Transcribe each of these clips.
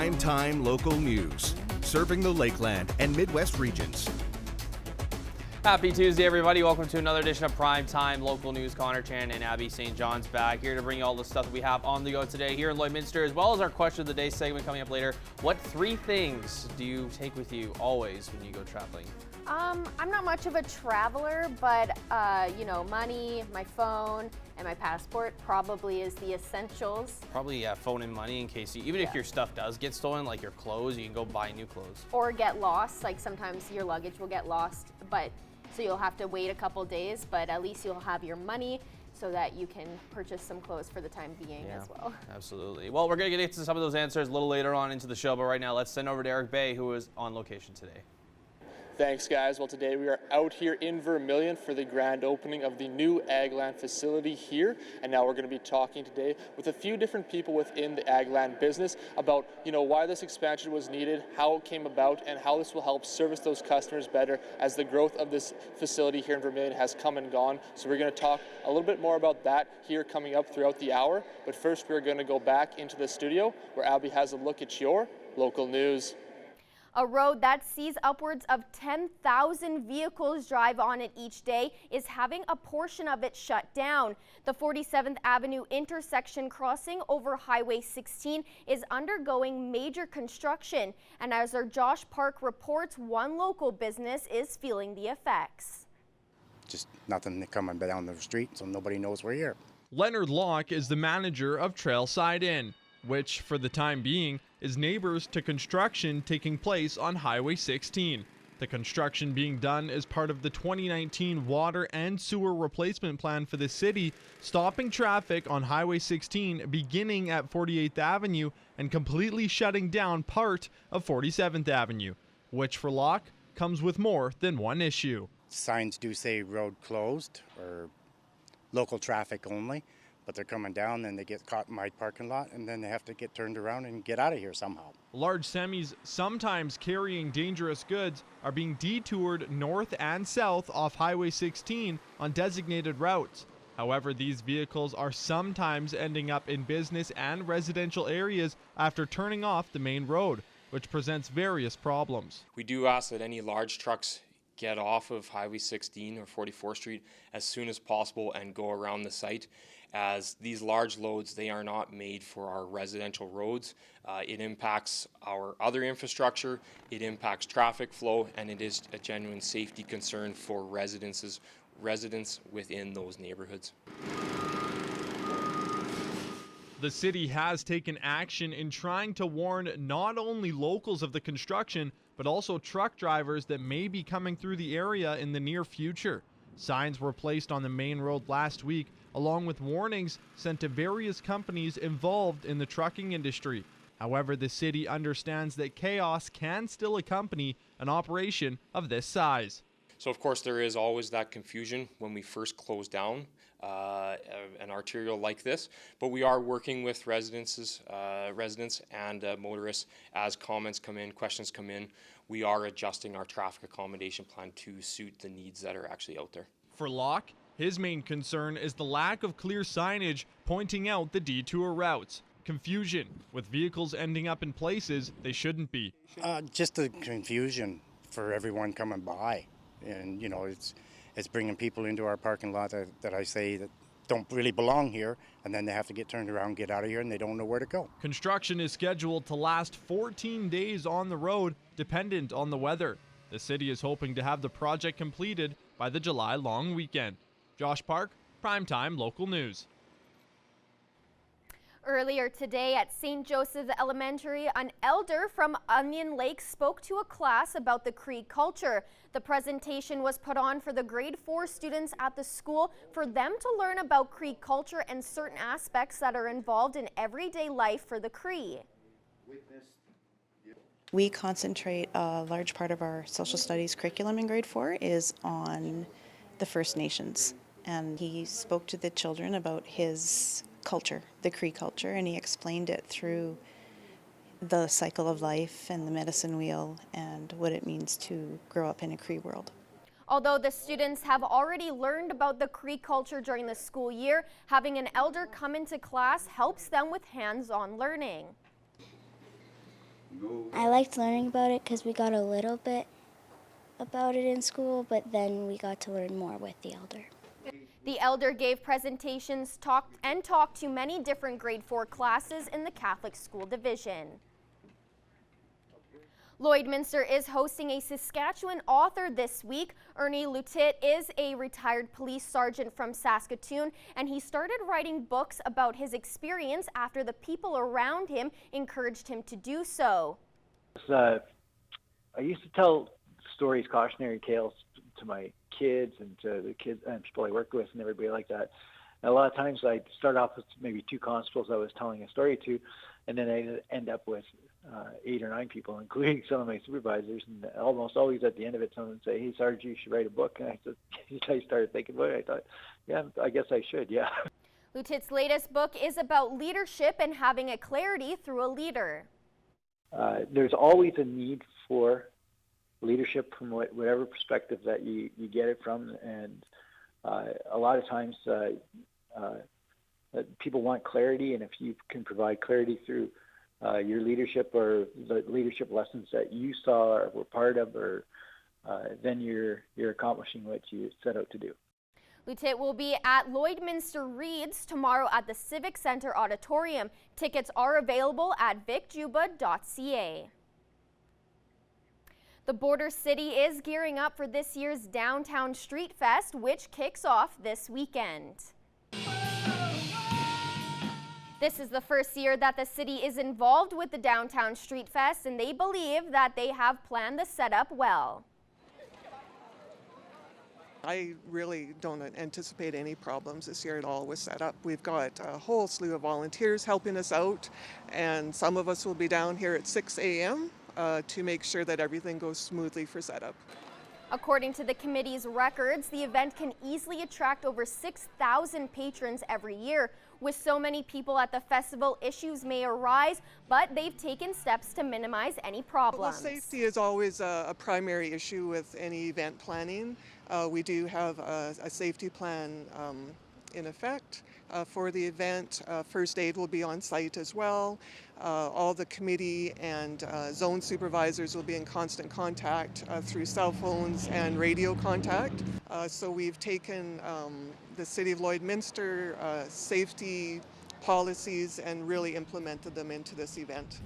Prime Time Local News, serving the Lakeland and Midwest regions. Happy Tuesday, everybody. Welcome to another edition of Prime Time Local News. Connor Chan and Abby St. John's back here to bring you all the stuff that we have on the go today here in Lloydminster, as well as our question of the day segment coming up later. What 3 things do you take with you always when you go traveling? I'm not much of a traveler, but money, my phone, and my passport probably is the essentials. Probably phone and money in case if your stuff does get stolen, like your clothes, you can go buy new clothes. Or get lost, like sometimes your luggage will get lost, so you'll have to wait a couple days, but at least you'll have your money so that you can purchase some clothes for the time being as well. Absolutely. Well, we're going to get into some of those answers a little later on into the show, but right now let's send over to Eric Bay, who is on location today. Thanks, guys. Well, today we are out here in Vermilion for the grand opening of the new Agland facility here. And now we're going to be talking today with a few different people within the Agland business about, why this expansion was needed, how it came about, and how this will help service those customers better as the growth of this facility here in Vermilion has come and gone. So we're going to talk a little bit more about that here coming up throughout the hour. But first, we're going to go back into the studio where Abby has a look at your local news. A road that sees upwards of 10,000 vehicles drive on it each day is having a portion of it shut down. The 47th Avenue intersection crossing over Highway 16 is undergoing major construction. And as our Josh Park reports, one local business is feeling the effects. Just nothing coming down the street, so nobody knows we're here. Leonard Locke is the manager of Trailside Inn, which, for the time being, is neighbors to construction taking place on Highway 16. The construction being done as part of the 2019 water and sewer replacement plan for the city, stopping traffic on Highway 16 beginning at 48th Avenue and completely shutting down part of 47th Avenue, which for Locke comes with more than one issue. Signs do say road closed or local traffic only. But they're coming down and they get caught in my parking lot and then they have to get turned around and get out of here somehow. Large semis, sometimes carrying dangerous goods, are being detoured north and south off Highway 16 on designated routes. However, these vehicles are sometimes ending up in business and residential areas after turning off the main road, which presents various problems. We do ask that any large trucks get off of Highway 16 or 44th Street as soon as possible and go around the site, as these large loads, they are not made for our residential roads. It impacts our other infrastructure, it impacts traffic flow, and it is a genuine safety concern for residents within those neighborhoods. The city has taken action in trying to warn not only locals of the construction, but also truck drivers that may be coming through the area in the near future. Signs were placed on the main road last week, along with warnings sent to various companies involved in the trucking industry. However, the city understands that chaos can still accompany an operation of this size. So of course there is always that confusion when we first close down an arterial like this, but we are working with residents and motorists as comments come in, questions come in. We are adjusting our traffic accommodation plan to suit the needs that are actually out there. For Locke, his main concern is the lack of clear signage pointing out the detour routes. Confusion, with vehicles ending up in places they shouldn't be. Just the confusion for everyone coming by. And, it's bringing people into our parking lot that I say that don't really belong here, and then they have to get turned around, get out of here, and they don't know where to go. Construction is scheduled to last 14 days on the road, dependent on the weather. The city is hoping to have the project completed by the July long weekend. Josh Park, Primetime Local News. Earlier today at St. Joseph's Elementary, an elder from Onion Lake spoke to a class about the Cree culture. The presentation was put on for the grade 4 students at the school for them to learn about Cree culture and certain aspects that are involved in everyday life for the Cree. We concentrate, a large part of our social studies curriculum in grade 4 is on the First Nations. And he spoke to the children about his culture, the Cree culture, and he explained it through the cycle of life and the medicine wheel and what it means to grow up in a Cree world. Although the students have already learned about the Cree culture during the school year, having an elder come into class helps them with hands-on learning. I liked learning about it because we got a little bit about it in school, but then we got to learn more with the elder. The elder gave presentations, talked to many different grade 4 classes in the Catholic School Division. Lloydminster is hosting a Saskatchewan author this week. Ernie Lutit is a retired police sergeant from Saskatoon, and he started writing books about his experience after the people around him encouraged him to do so. I used to tell stories, cautionary tales to my kids and to the kids and people I worked with and everybody like that. And a lot of times I'd start off with maybe 2 constables I was telling a story to, and then I'd end up with 8 or 9 people, including some of my supervisors, and almost always at the end of it someone would say, "Hey Sarge, you should write a book." And I started thinking about it. I thought, yeah, I guess I should, yeah. Lutit's latest book is about leadership and having a clarity through a leader. There's always a need for leadership from whatever perspective that you get it from, and a lot of times people want clarity, and if you can provide clarity through your leadership or the leadership lessons that you saw or were part of, or then you're accomplishing what you set out to do. Lutit will be at Lloydminster Reads tomorrow at the Civic Centre Auditorium. Tickets are available at vicjuba.ca. The Border City is gearing up for this year's Downtown Street Fest, which kicks off this weekend. This is the first year that the city is involved with the Downtown Street Fest, and they believe that they have planned the setup well. I really don't anticipate any problems this year at all with setup. We've got a whole slew of volunteers helping us out, and some of us will be down here at 6 a.m. To make sure that everything goes smoothly for setup. According to the committee's records, the event can easily attract over 6,000 patrons every year. With so many people at the festival, issues may arise, but they've taken steps to minimize any problems. Well, safety is always a primary issue with any event planning. We do have a safety plan in effect for the event. First aid will be on site as well. All the committee and zone supervisors will be in constant contact through cell phones and radio contact. So we've taken the City of Lloydminster safety policies and really implemented them into this event.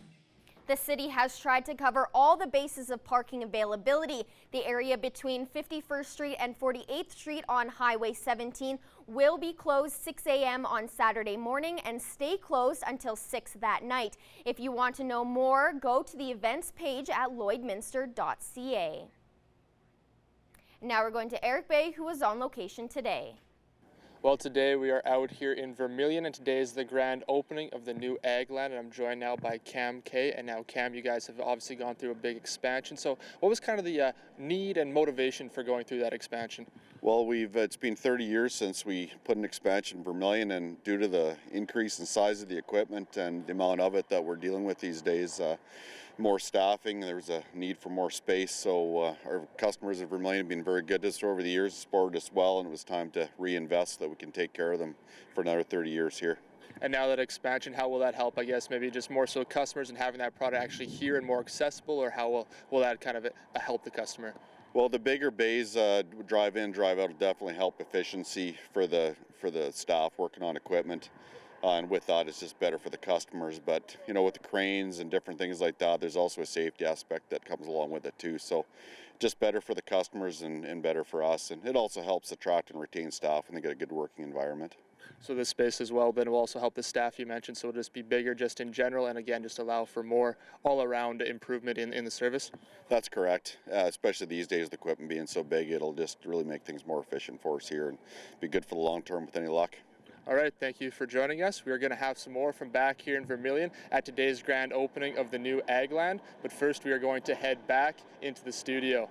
The city has tried to cover all the bases of parking availability. The area between 51st Street and 48th Street on Highway 17 will be closed 6 a.m. on Saturday morning and stay closed until 6 that night. If you want to know more, go to the events page at lloydminster.ca. Now we're going to Eric Bay, who was on location today. Well, today we are out here in Vermilion, and today is the grand opening of the new Agland, and I'm joined now by Cam Kay. And now, Cam, you guys have obviously gone through a big expansion. So what was kind of the need and motivation for going through that expansion? Well, it's been 30 years since we put an expansion in Vermilion, and due to the increase in size of the equipment and the amount of it that we're dealing with these days, more staffing, there's a need for more space. So our customers at Vermilion have been very good to us over the years, supported us well, and it was time to reinvest so that we can take care of them for another 30 years here. And now that expansion, how will that help, I guess, maybe just more so customers and having that product actually here and more accessible, or how will that kind of help the customer? Well, the bigger bays, drive in, drive out, will definitely help efficiency for the staff working on equipment. And with that, it's just better for the customers. But, you know, with the cranes and different things like that, there's also a safety aspect that comes along with it too. So just better for the customers and better for us. And it also helps attract and retain staff when they get a good working environment. So this space as well, but it will also help the staff you mentioned. So it'll just be bigger just in general, and again, just allow for more all-around improvement in the service? That's correct. Especially these days, the equipment being so big, it'll just really make things more efficient for us here and be good for the long term with any luck. All right, thank you for joining us. We are going to have some more from back here in Vermilion at today's grand opening of the new Agland. But first, we are going to head back into the studio.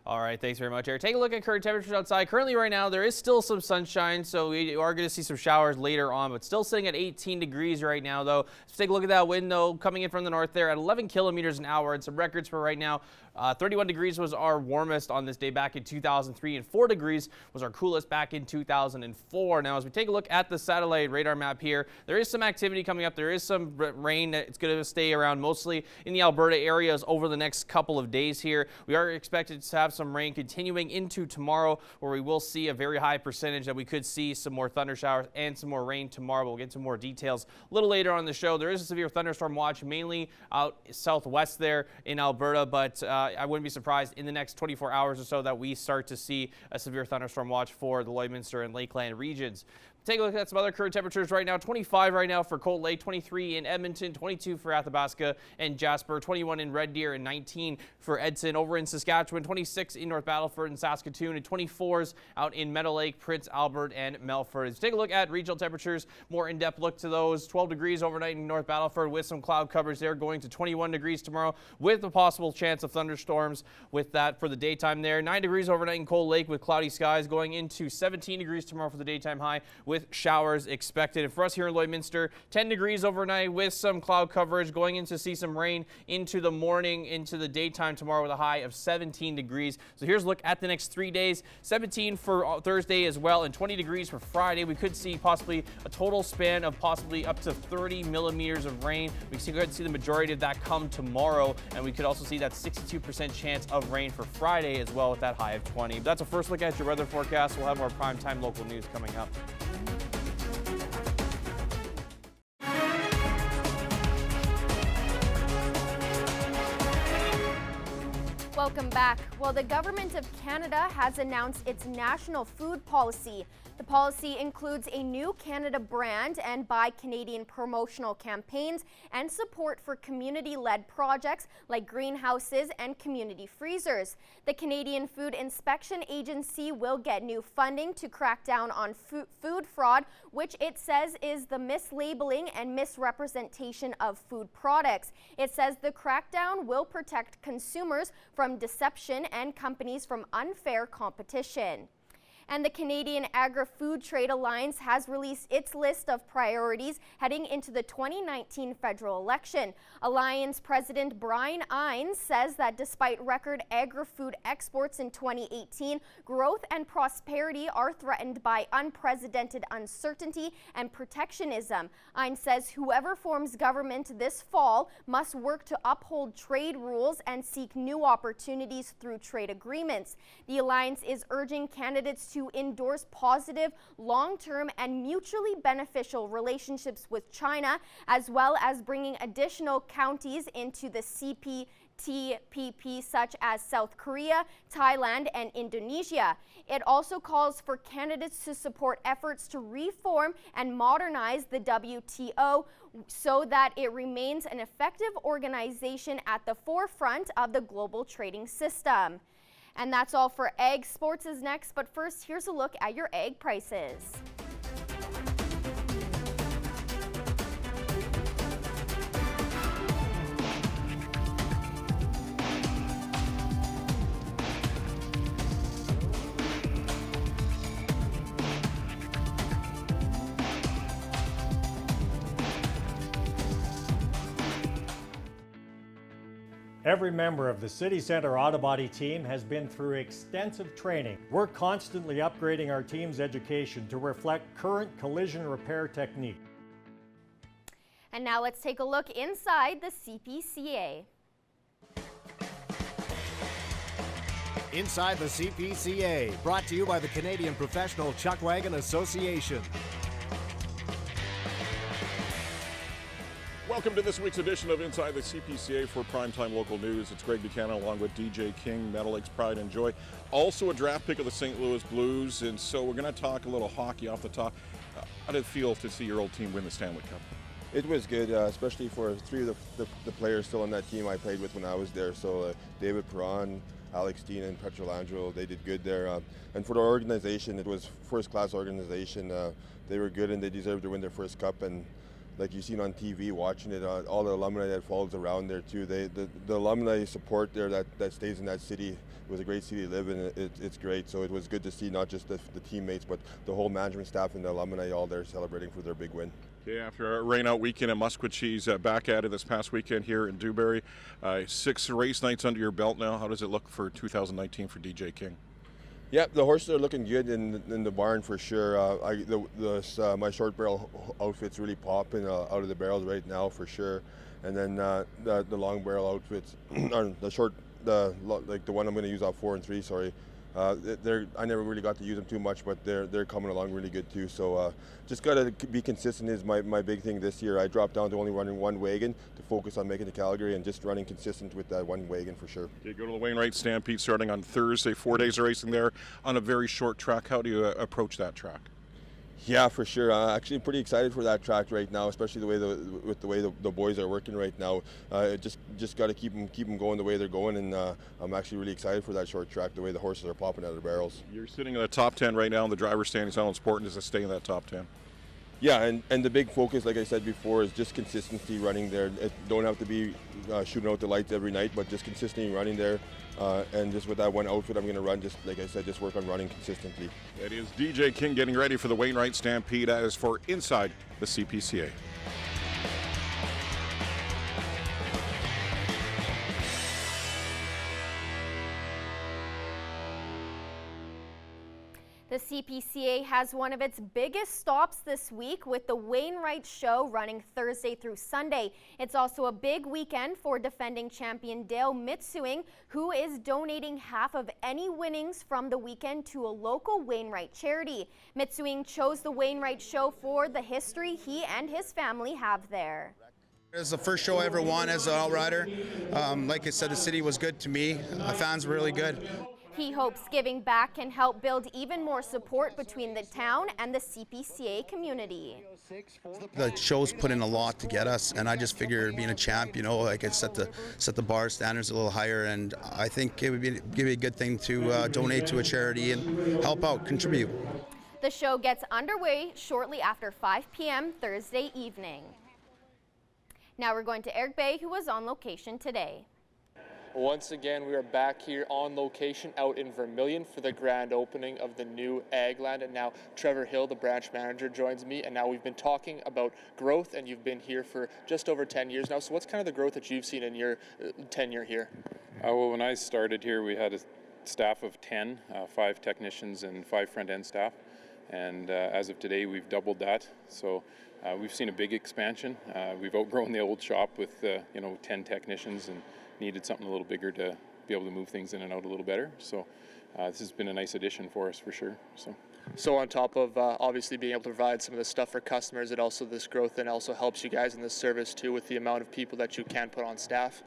All right, thanks very much, Eric. Take a look at current temperatures outside. Currently right now, there is still some sunshine, so we are going to see some showers later on, but still sitting at 18 degrees right now, though. Let's take a look at that wind, though, coming in from the north there at 11 kilometers an hour, and some records for right now. 31 degrees was our warmest on this day back in 2003, and 4 degrees was our coolest back in 2004. Now, as we take a look at the satellite radar map here, there is some activity coming up. There is some rain that's going to stay around mostly in the Alberta areas over the next couple of days here. We are expected to have some rain continuing into tomorrow, where we will see a very high percentage that we could see some more thunder showers and some more rain tomorrow. We'll get some more details a little later on the show. There is a severe thunderstorm watch mainly out southwest there in Alberta, but I wouldn't be surprised in the next 24 hours or so that we start to see a severe thunderstorm watch for the Lloydminster and Lakeland regions. Take a look at some other current temperatures right now. 25 right now for Cold Lake, 23 in Edmonton, 22 for Athabasca and Jasper, 21 in Red Deer, and 19 for Edson. Over in Saskatchewan, 26 in North Battleford and Saskatoon, and 24s out in Meadow Lake, Prince Albert, and Melfort. Let's take a look at regional temperatures, more in-depth look to those. 12 degrees overnight in North Battleford with some cloud coverage there, going to 21 degrees tomorrow with a possible chance of thunderstorms with that for the daytime there. 9 degrees overnight in Cold Lake with cloudy skies, going into 17 degrees tomorrow for the daytime high with showers expected. And for us here in Lloydminster, 10 degrees overnight with some cloud coverage, going in to see some rain into the morning, into the daytime tomorrow with a high of 17 degrees. So here's a look at the next 3 days. 17 for Thursday as well, and 20 degrees for Friday. We could see possibly a total span of possibly up to 30 millimeters of rain. We could see the majority of that come tomorrow, and we could also see that 62% chance of rain for Friday as well with that high of 20. But that's a first look at your weather forecast. We'll have more primetime local news coming up. Welcome back. Well, the Government of Canada has announced its national food policy. The policy includes a new Canada brand and Buy Canadian promotional campaigns and support for community-led projects like greenhouses and community freezers. The Canadian Food Inspection Agency will get new funding to crack down on food fraud, which it says is the mislabeling and misrepresentation of food products. It says the crackdown will protect consumers from deception and companies from unfair competition. And the Canadian Agri-Food Trade Alliance has released its list of priorities heading into the 2019 federal election. Alliance President Brian Ines says that despite record agri-food exports in 2018, growth and prosperity are threatened by unprecedented uncertainty and protectionism. Ines says whoever forms government this fall must work to uphold trade rules and seek new opportunities through trade agreements. The alliance is urging candidates to endorse positive, long-term, and mutually beneficial relationships with China, as well as bringing additional counties into the CPTPP, such as South Korea, Thailand, and Indonesia. It also calls for candidates to support efforts to reform and modernize the WTO so that it remains an effective organization at the forefront of the global trading system. And that's all for Ag. Sports is next, but first, here's a look at your egg prices. Every member of the City Centre Auto Body team has been through extensive training. We're constantly upgrading our team's education to reflect current collision repair technique. And now let's take a look inside the CPCA. Inside the CPCA, brought to you by the Canadian Professional Chuckwagon Association. Welcome to this week's edition of Inside the CPCA for Primetime Local News. It's Greg Buchanan along with DJ King, Meadow Lakes Pride and Joy. Also a draft pick of the St. Louis Blues, and so we're going to talk a little hockey off the top. How did it feel to see your old team win the Stanley Cup? It was good, especially for three of the players still on that team I played with when I was there. So David Perron, Alex Dean, and Petrolangelo, they did good there. And for the organization, it was first-class organization. They were good and they deserved to win their first cup. And like you've seen on TV, watching it, all the alumni that follows around there too. The alumni support there that stays in that city. It was a great city to live in. It's great. So it was good to see not just the teammates, but the whole management staff and the alumni all there celebrating for their big win. Okay, after a rain-out weekend at Musqueam, back at it this past weekend here in Dewberry. 6 race nights under your belt now. How does it look for 2019 for DJ King? Yeah, the horses are looking good in the barn for sure. My short barrel outfit's really popping out of the barrels right now for sure, and then the long barrel outfits, or the one I'm going to use off 4 and 3. Sorry, I never really got to use them too much, but they're coming along really good too. So just got to be consistent is my big thing this year. I dropped down to only running one wagon to focus on making the Calgary and just running consistent with that one wagon for sure. You go to the Wainwright Stampede starting on Thursday, 4 days of racing there on a very short track. How do you approach that track? Yeah, for sure. Actually, pretty excited for that track right now, especially with the way the boys are working right now. Just got to keep them going the way they're going, and I'm actually really excited for that short track, the way the horses are popping out of the barrels. You're sitting in the top 10 right now in the driver's standings. How important is to stay in that top 10? Yeah, and the big focus, like I said before, is just consistency running there. It don't have to be shooting out the lights every night, but just consistently running there. And just with that one outfit I'm going to run, just like I said, just work on running consistently. That is DJ King getting ready for the Wainwright Stampede. That is for Inside the CPCA. The CPCA has one of its biggest stops this week with the Wainwright Show running Thursday through Sunday. It's also a big weekend for defending champion Dale Mitsewing, who is donating half of any winnings from the weekend to a local Wainwright charity. Mitsewing chose the Wainwright Show for the history he and his family have there. It was the first show I ever won as an outrider. Like I said, the city was good to me. The fans were really good. He hopes giving back can help build even more support between the town and the CPCA community. The show's put in a lot to get us, and I just figured being a champ, I could set the bar standards a little higher, and I think it would be a good thing to donate to a charity and help out, contribute. The show gets underway shortly after 5 p.m. Thursday evening. Now we're going to Eric Bay, who was on location today. Once again, we are back here on location out in Vermilion for the grand opening of the new Agland. And now Trevor Hill, the branch manager, joins me. And now we've been talking about growth, and you've been here for just over 10 years now. So what's kind of the growth that you've seen in your tenure here? Well, when I started here, we had a staff of 10, 5 technicians and 5 front-end staff. And as of today, we've doubled that. So we've seen a big expansion. We've outgrown the old shop with 10 technicians and needed something a little bigger to be able to move things in and out a little better. So this has been a nice addition for us for sure. So on top of obviously being able to provide some of the stuff for customers, it also, this growth then also helps you guys in the service too with the amount of people that you can put on staff?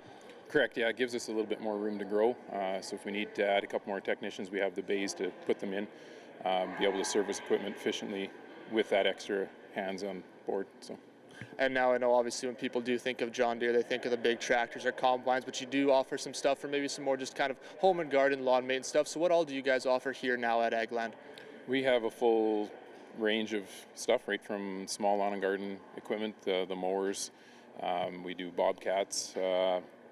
Correct, yeah, it gives us a little bit more room to grow. So if we need to add a couple more technicians, we have the bays to put them in, be able to service equipment efficiently with that extra hands on board. And now I know obviously when people do think of John Deere, they think of the big tractors or combines, but you do offer some stuff for maybe some more just kind of home and garden, lawn maintenance stuff. So what all do you guys offer here now at Agland? We have a full range of stuff, right from small lawn and garden equipment, the mowers, we do bobcats,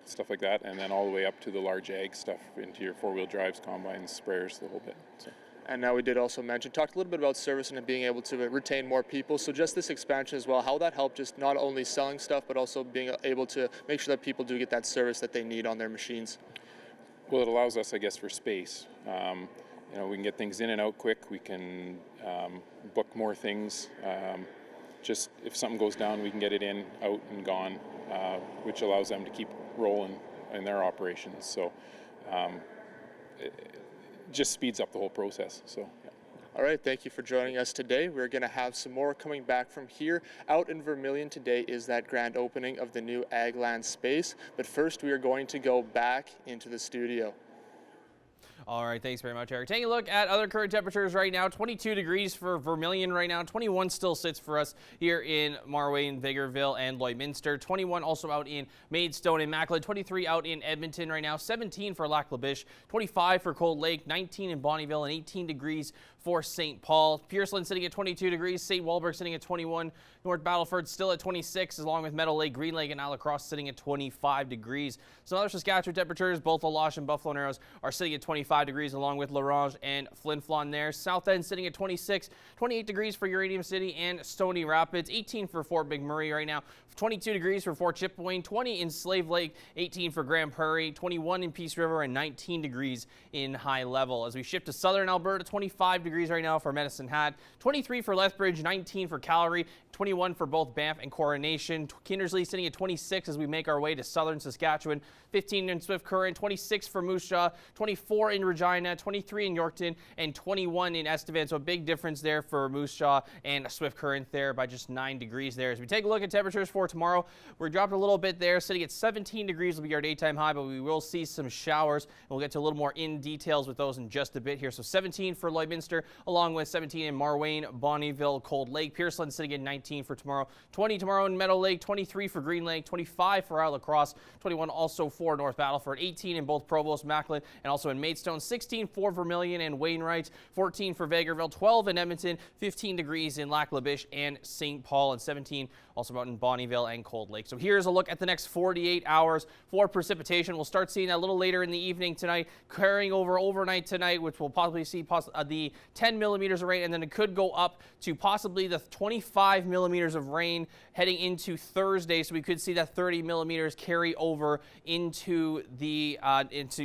stuff like that, and then all the way up to the large ag stuff into your four-wheel drives, combines, sprayers, the whole bit. And now we did also talked a little bit about service and being able to retain more people. So just this expansion as well, how that helped just not only selling stuff, but also being able to make sure that people do get that service that they need on their machines? Well, it allows us, I guess, for space. We can get things in and out quick. We can book more things. Just if something goes down, we can get it in, out, and gone, which allows them to keep rolling in their operations. So just speeds up the whole process. Yeah. All right, thank you for joining us today. We're going to have some more coming back from here. Out in Vermilion today is that grand opening of the new Agland space. But first, we are going to go back into the studio. All right, thanks very much, Eric. Taking a look at other current temperatures right now, 22 degrees for Vermilion right now. 21 still sits for us here in Marwayne, Vegreville, and Lloydminster. 21 also out in Maidstone and Macklin. 23 out in Edmonton right now. 17 for Lac La Biche. 25 for Cold Lake. 19 in Bonnyville, and 18 degrees for St. Paul. Pearson sitting at 22 degrees. St. Walburg sitting at 21. North Battleford still at 26, along with Meadow Lake, Green Lake, and Isle Cross sitting at 25 degrees. Some other Saskatchewan temperatures, both La Loche and Buffalo Narrows are sitting at 25 degrees, along with La Ronge and Flin Flon there. South End sitting at 26, 28 degrees for Uranium City and Stony Rapids, 18 for Fort McMurray right now, 22 degrees for Fort Chipewyan, 20 in Slave Lake, 18 for Grand Prairie, 21 in Peace River, and 19 degrees in High Level. As we shift to southern Alberta, 25 degrees right now for Medicine Hat, 23 for Lethbridge, 19 for Calgary, 21 for both Banff and Coronation. Kindersley sitting at 26 as we make our way to southern Saskatchewan, 15 in Swift Current, 26 for Moose Jaw, 24 in Regina, 23 in Yorkton, and 21 in Estevan. So a big difference there for Moose Jaw and Swift Current there by just 9 degrees there. As we take a look at temperatures for tomorrow, we're dropped a little bit there, sitting at 17 degrees will be our daytime high, but we will see some showers, and we'll get to a little more in details with those in just a bit here. So 17 for Lloydminster, along with 17 in Marwayne, Bonnyville, Cold Lake. Pearson sitting at 19 for tomorrow, 20 tomorrow in Meadow Lake, 23 for Green Lake, 25 for Isle Cross, 21 also for North Battleford, 18 in both Provost, Macklin, and also in Maidstone, 16 for Vermilion and Wainwright, 14 for Vegreville, 12 in Edmonton, 15 degrees in Lac La Biche and St. Paul, and 17 also out in Bonnyville and Cold Lake. So here's a look at the next 48 hours for precipitation. We'll start seeing that a little later in the evening tonight, carrying over overnight tonight, which we'll possibly see the 10 millimeters of rain, and then it could go up to possibly the 25 millimeters of rain heading into Thursday. So we could see that 30 millimeters carry over into the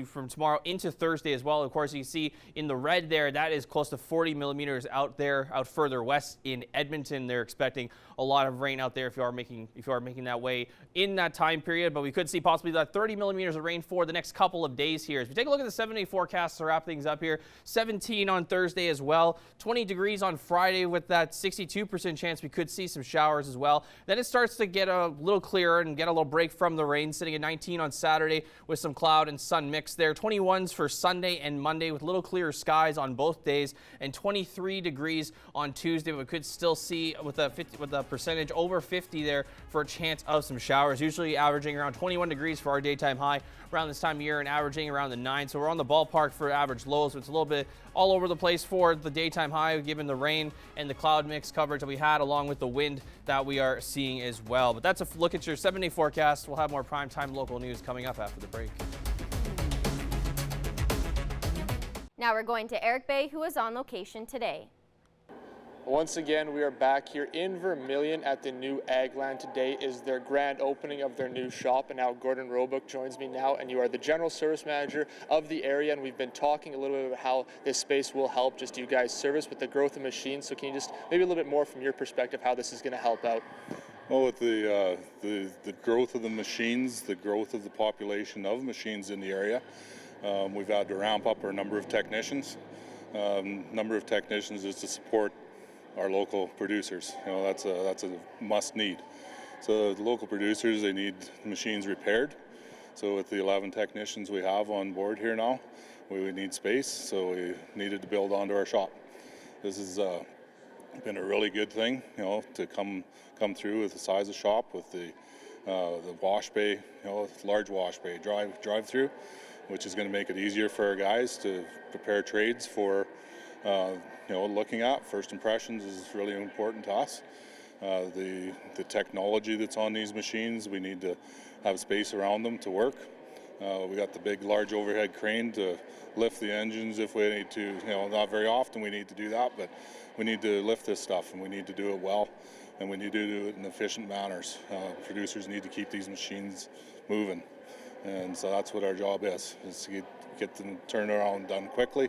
from tomorrow into Thursday as well. Of course, you can see in the red there, that is close to 40 millimeters out further west in Edmonton. They're expecting a lot of rain out there if you are making that way in that time period. But we could see possibly that 30 millimeters of rain for the next couple of days here. As we take a look at the 7-day forecast to wrap things up here, 17 on Thursday as well, 20 degrees on Friday with that 62% chance we could see some showers as well. Then it starts to get a little clearer and get a little break from the rain, sitting at 19 on Saturday with some cloud and sun mix there. 21s for Sunday and Monday with a little clearer skies on both days, and 23 degrees on Tuesday. But we could still see with a percentage over 50 there for a chance of some showers, usually averaging around 21 degrees for our daytime high around this time of year and averaging around the 9. So we're on the ballpark for average lows, but it's a little bit all over the place for the daytime high given the rain and the cloud mix coverage that we had, along with the wind that we are seeing as well. But that's a look at your 7-day forecast. We'll have more primetime local news coming up after the break. Now we're going to Eric Bay, who is on location today. Once again, we are back here in Vermilion at the new Agland. Today is their grand opening of their new shop, and now Gordon Roebuck joins me now, and you are the general service manager of the area, and we've been talking a little bit about how this space will help just you guys service with the growth of machines. So can you just maybe a little bit more from your perspective how this is going to help out? Well, with the growth of the machines, the growth of the population of machines in the area, we've had to ramp up our number of technicians. Number of technicians is to support our local producers. You know, that's a must need. So the local producers, they need machines repaired. So with the 11 technicians we have on board here now, we would need space, so we needed to build onto our shop. This has been a really good thing, you know, to come through with the size of shop, with the wash bay, you know, large wash bay drive through, which is going to make it easier for our guys to prepare trades for you know, looking at. First impressions is really important to us. The technology that's on these machines, we need to have space around them to work. We got the big, large overhead crane to lift the engines if we need to. You know, not very often we need to do that, but we need to lift this stuff, and we need to do it well, and we need to do it in efficient manners. Producers need to keep these machines moving, and so that's what our job is to get them turned around done quickly,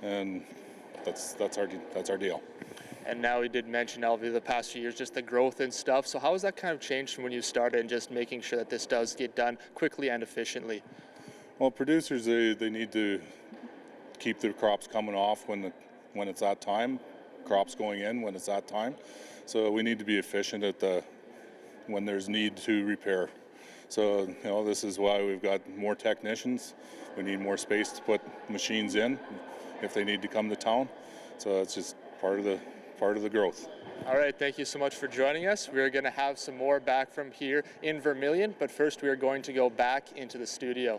and that's our deal. And now we did mention, Elvie, the past few years, just the growth and stuff. So how has that kind of changed from when you started, and just making sure that this does get done quickly and efficiently? Well, producers, they need to keep their crops coming off when it's that time, crops going in when it's that time. So we need to be efficient at when there's need to repair. So, you know, this is why we've got more technicians. We need more space to put machines in if they need to come to town. So it's just part of the growth. All right, thank you so much for joining us. We are going to have some more back from here in Vermilion, but first we are going to go back into the studio.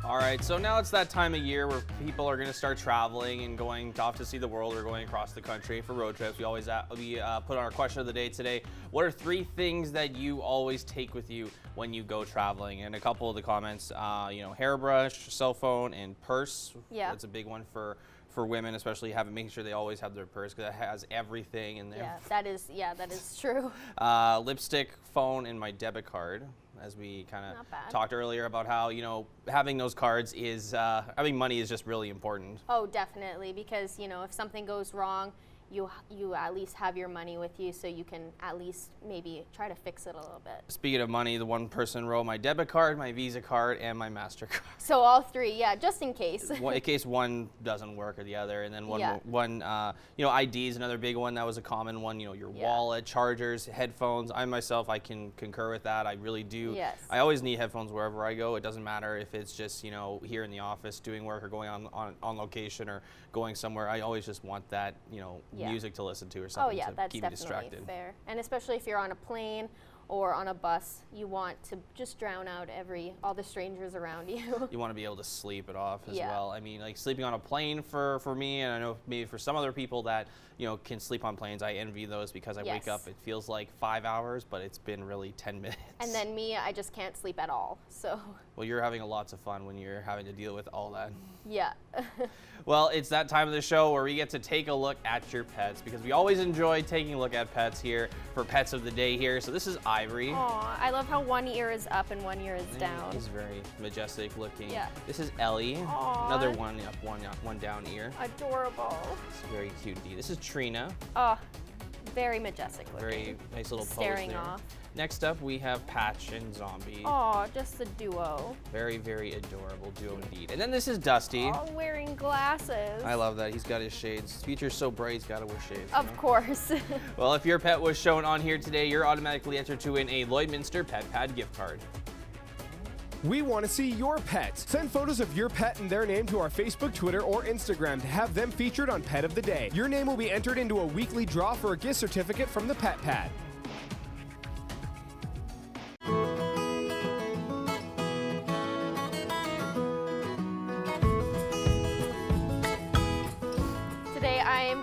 All right, so now it's that time of year where people are going to start traveling and going off to see the world or going across the country for road trips. We always put on our question of the day today. What are 3 things that you always take with you when you go traveling? And a couple of the comments, you know, hairbrush, cell phone, and purse. Yeah. That's a big one for women, especially making sure they always have their purse because it has everything in there. Yeah, that is true. Lipstick, phone, and my debit card. As we kind of talked earlier about how, you know, having those cards is, having money is just really important. Oh, definitely, because, you know, if something goes wrong, you at least have your money with you, so you can at least maybe try to fix it a little bit. Speaking of money, the one person wrote my debit card, my Visa card, and my MasterCard. So all 3, yeah, just in case. In case one doesn't work or the other, and then one, you know, ID is another big one. That was a common one. You know, your wallet, chargers, headphones. I can concur with that. I really do. Yes. I always need headphones wherever I go. It doesn't matter if it's just, you know, here in the office doing work or going on location or going somewhere. I always just want that, you know, music to listen to or something to that's keep me definitely distracted. fair. And especially if you're on a plane or on a bus, you want to just drown out all the strangers around you. You want to be able to sleep it off as well. I mean, like sleeping on a plane for me, and I know maybe for some other people that, you know, can sleep on planes, I envy those because I wake up, it feels like 5 hours, but it's been really 10 minutes. And then me, I just can't sleep at all, so. Well, you're having lots of fun when you're having to deal with all that. Yeah. Well, it's that time of the show where we get to take a look at your pets because we always enjoy taking a look at pets here for Pets of the Day here. So this is Ivory. Aw, I love how one ear is up and one ear is down. He's very majestic looking. Yeah. This is Ellie. Aww. Another one up, one down ear. Adorable. It's very cute indeed. This is Trina. Oh, very majestic looking. Very nice little pose Staring there. off. Next up, we have Patch and Zombie. Oh, just a duo. Very, very adorable duo indeed. And then this is Dusty. Oh, wearing glasses. I love that. He's got his shades. His feature's so bright, he's got to wear shades. Of course. Well, if your pet was shown on here today, you're automatically entered to win a Lloydminster Pet Pad gift card. We want to see your pets. Send photos of your pet and their name to our Facebook, Twitter, or Instagram to have them featured on Pet of the Day. Your name will be entered into a weekly draw for a gift certificate from the Pet Pad.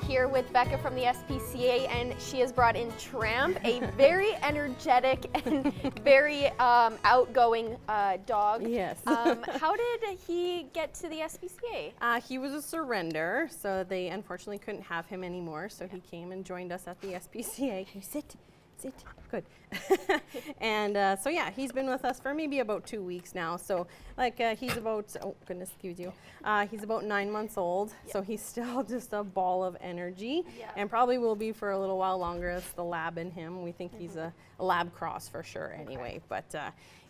Here with Becca from the SPCA, and she has brought in Tramp, a very energetic and very outgoing dog. Yes. How did he get to the SPCA? He was a surrender, so they unfortunately couldn't have him anymore, so he came and joined us at the SPCA. Can you sit? Sit. Good. And so yeah, he's been with us for maybe about 2 weeks now. So like he's about, oh goodness, excuse you. He's about 9 months old. Yep. So he's still just a ball of energy, and probably will be for a little while longer. It's the lab in him. We think he's a lab cross for sure anyway. But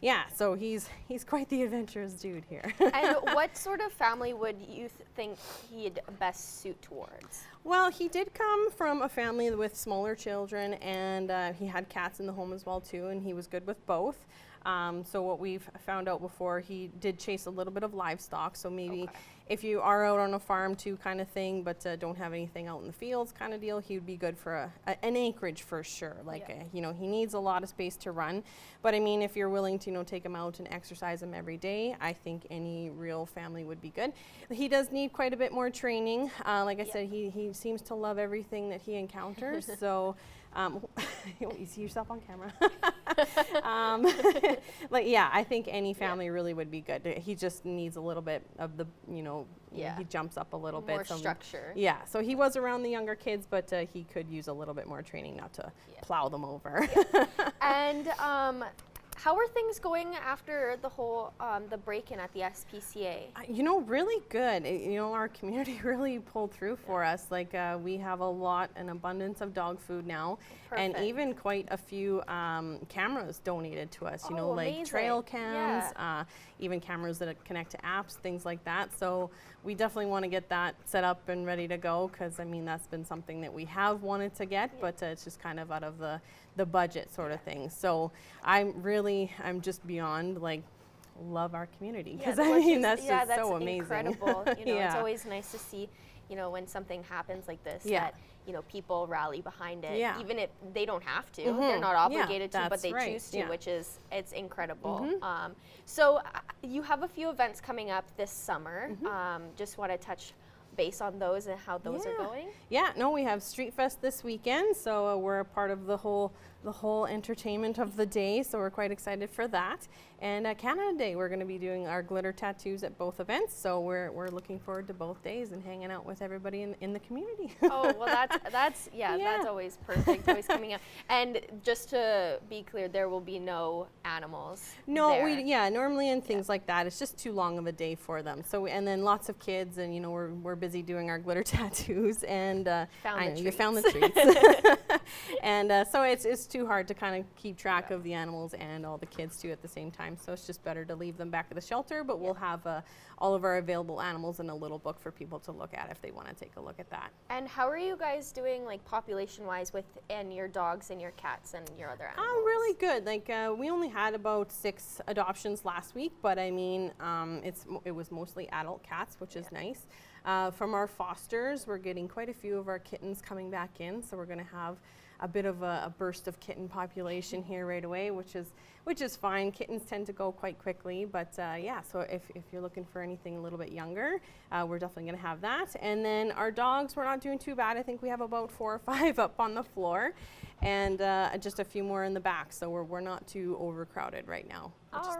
yeah, so he's quite the adventurous dude here. And what sort of family would you think he'd best suit towards? Well, he did come from a family with smaller children, and he had cats in the home as well too, and he was good with both. So what we've found out before, he did chase a little bit of livestock, so maybe if you are out on a farm too kind of thing, but don't have anything out in the fields kind of deal, he would be good for an acreage for sure. Like, you know, he needs a lot of space to run, but I mean, if you're willing to, you know, take him out and exercise him every day, I think any real family would be good. He does need quite a bit more training. Like I said, he seems to love everything that he encounters, so you see yourself on camera. Like, yeah, I think any family really would be good. He just needs a little bit of the, you know, he jumps up a little bit. More structure. Yeah, so he was around the younger kids, but he could use a little bit more training not to plow them over. And How are things going after the whole the break-in at the SPCA? You know, really good. You know, our community really pulled through for us. Like we have an abundance of dog food now, and even quite a few cameras donated to us. You know, like trail cams, even cameras that connect to apps, things like that. So we definitely want to get that set up and ready to go, because I mean that's been something that we have wanted to get, but it's just kind of out of the budget sort of thing. So I'm just beyond like love our community, because I mean that's just so amazing. Incredible. You know, it's always nice to see, you know, when something happens like this, that, you know, people rally behind it, even if they don't have to. They're not obligated to, but they choose to, which is, it's incredible. So you have a few events coming up this summer. Just want to touch base on those and how those are going? Yeah, no, we have Street Fest this weekend, so we're a part of the whole entertainment of the day, so we're quite excited for that. And Canada Day, we're going to be doing our glitter tattoos at both events, so we're looking forward to both days and hanging out with everybody in the community. Oh, well, that's always perfect, always coming up. And just to be clear, there will be no animals. No, normally in things like that, it's just too long of a day for them. So and then lots of kids, and you know we're busy doing our glitter tattoos, and you found the treats. And so it's too hard to kind of keep track of the animals and all the kids too at the same time. So it's just better to leave them back at the shelter, but we'll have all of our available animals in a little book for people to look at if they want to take a look at that. And how are you guys doing, like population-wise, within your dogs and your cats and your other animals? Oh, really good. Like we only had about 6 adoptions last week, but I mean it was mostly adult cats, which is nice. From our fosters, we're getting quite a few of our kittens coming back in, so we're going to have a bit of a burst of kitten population here right away, which is fine. Kittens tend to go quite quickly, but yeah, so if you're looking for anything a little bit younger, we're definitely going to have that. And then our dogs, we're not doing too bad. I think we have about 4 or 5 up on the floor, and just a few more in the back, so we're not too overcrowded right now, which is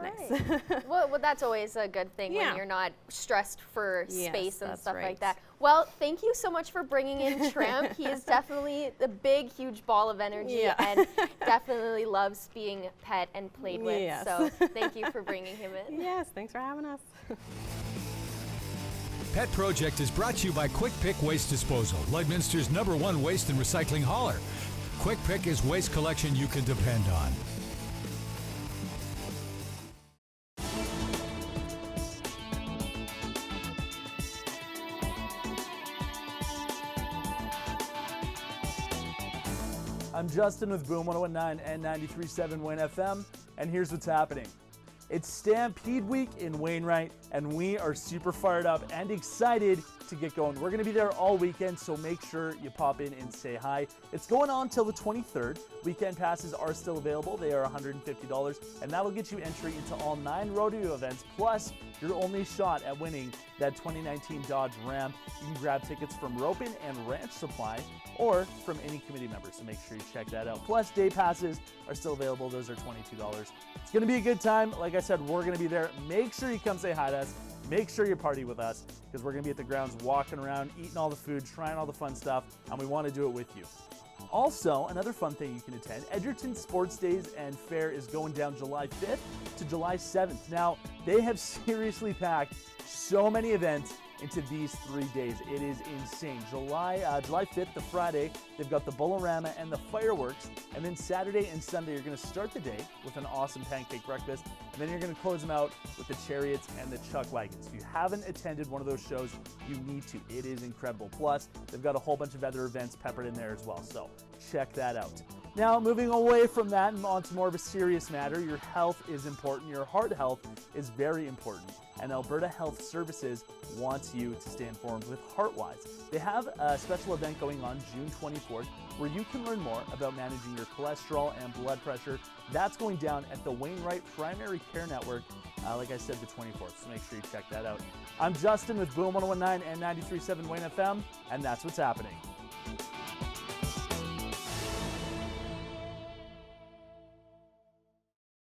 nice. Well, that's always a good thing when you're not stressed for space and stuff like that. Well, thank you so much for bringing in Tramp. He is definitely a big, huge ball of energy and definitely loves being pet and played with. Yes. So thank you for bringing him in. Yes, thanks for having us. Pet Project is brought to you by Quick Pick Waste Disposal, Lloydminster's #1 waste and recycling hauler. Quick Pick is waste collection you can depend on. I'm Justin with Boom 101.9 and 93.7 Wayne FM, and here's what's happening. It's Stampede Week in Wainwright, and we are super fired up and excited to get going. We're going to be there all weekend, so make sure you pop in and say hi. It's going on till the 23rd. Weekend passes are still available. They are $150, and that'll get you entry into all 9 rodeo events, plus your only shot at winning that 2019 Dodge Ram. You can grab tickets from Ropin and Ranch Supply or from any committee member, so make sure you check that out. Plus, day passes are still available. Those are $22. It's going to be a good time. Like I said, we're going to be there. Make sure you come say hi to us. Make sure you party with us, because we're going to be at the grounds walking around, eating all the food, trying all the fun stuff, and we want to do it with you. Also, another fun thing you can attend, Edgerton Sports Days and Fair is going down July 5th to July 7th. Now, they have seriously packed so many events into these 3 days. It is insane. July 5th to Friday, they've got the Bullarama and the fireworks, and then Saturday and Sunday you're going to start the day with an awesome pancake breakfast, and then you're going to close them out with the chariots and the chuck wagons. If you haven't attended one of those shows, you need to. It is incredible. Plus, they've got a whole bunch of other events peppered in there as well, so check that out. Now, moving away from that and on to more of a serious matter, your health is important. Your heart health is very important. And Alberta Health Services wants you to stay informed with HeartWise. They have a special event going on June 24th where you can learn more about managing your cholesterol and blood pressure. That's going down at the Wainwright Primary Care Network, like I said, the 24th, so make sure you check that out. I'm Justin with Boom 101.9 and 93.7 Wayne FM, and that's what's happening.